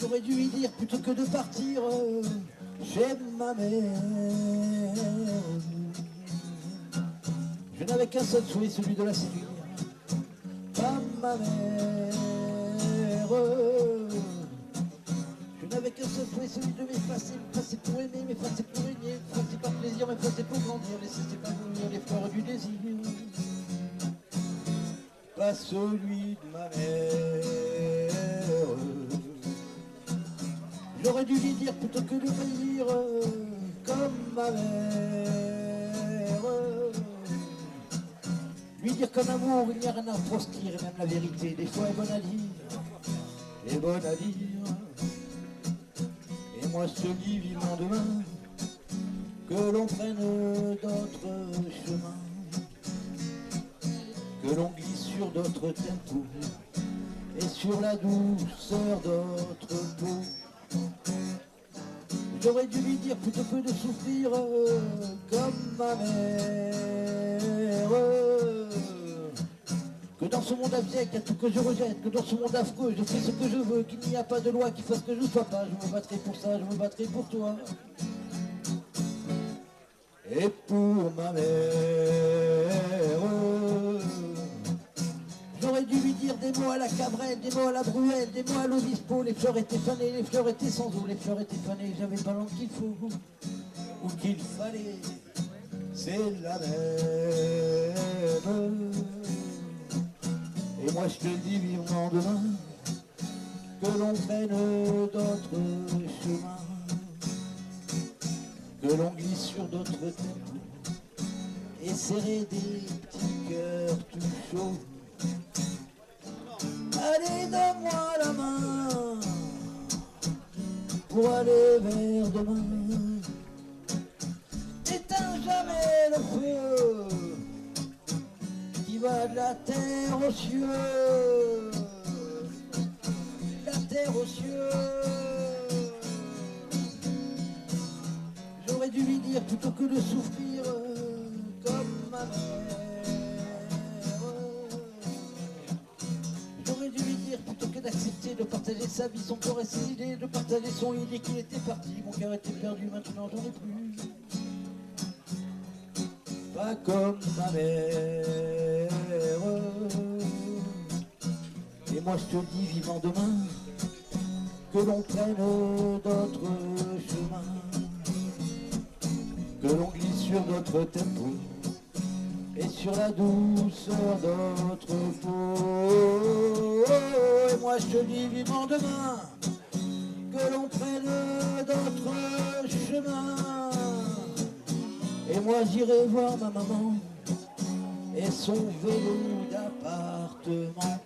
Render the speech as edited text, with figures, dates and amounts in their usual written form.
J'aurais dû lui dire plutôt que de partir chez ma mère. Je n'avais qu'un seul souhait, celui de la séduire, pas ma mère. Je n'avais qu'un seul souhait, celui de m'effacer pour aimer, m'effacer pour régner, m'effacer par plaisir, m'effacer pour grandir, laisser s'épanouir les fleurs du désir. Pas celui de ma mère. J'aurais dû lui dire plutôt que de me dire comme ma mère. Lui dire qu'en amour il n'y a rien à proscrire, et même la vérité des fois est bonne à dire, est bonne à dire. Et moi je te dis vivement demain que l'on prenne d'autres chemins, que l'on glisse sur d'autres tempos et sur la douceur d'autres peaux. J'aurais dû lui dire plutôt que de souffrir comme ma mère, que dans ce monde abject, il y a tout que je rejette, que dans ce monde affreux, je fais ce que je veux, qu'il n'y a pas de loi qui fasse que je ne sois pas. Je me battrai pour ça, je me battrai pour toi. Et pour ma mère, j'aurais dû lui dire des mots à la Cabrel, des mots à la Bruelle, des mots à l'Obispo. Les fleurs étaient fanées, les fleurs étaient sans eau, les fleurs étaient fanées, j'avais pas l'angle qu'il faut, ou qu'il fallait, c'est la même. Et moi je te dis vivement demain que l'on prenne d'autres chemins, que l'on glisse sur d'autres tempos et serrer des petits cœurs tout chauds. Allez, donne-moi la main pour aller vers demain. N'éteins jamais le feu qui va de la terre aux cieux, la terre aux cieux. J'aurais dû lui dire plutôt que de souffrir comme ma mère. J'aurais dû lui dire plutôt que d'accepter de partager sa vie, son corps et ses idées, de partager son idée qu'il était parti. Mon cœur était perdu, maintenant j'en ai plus. Pas comme ma mère. Et moi je te dis vivant demain que l'on prenne d'autres chemins, que l'on glisse sur d'autres tempos et sur la douceur d'autres peaux. Et moi je te dis vivant demain que l'on prenne d'autres chemins. Et moi j'irai voir ma maman et son vélo d'appartement.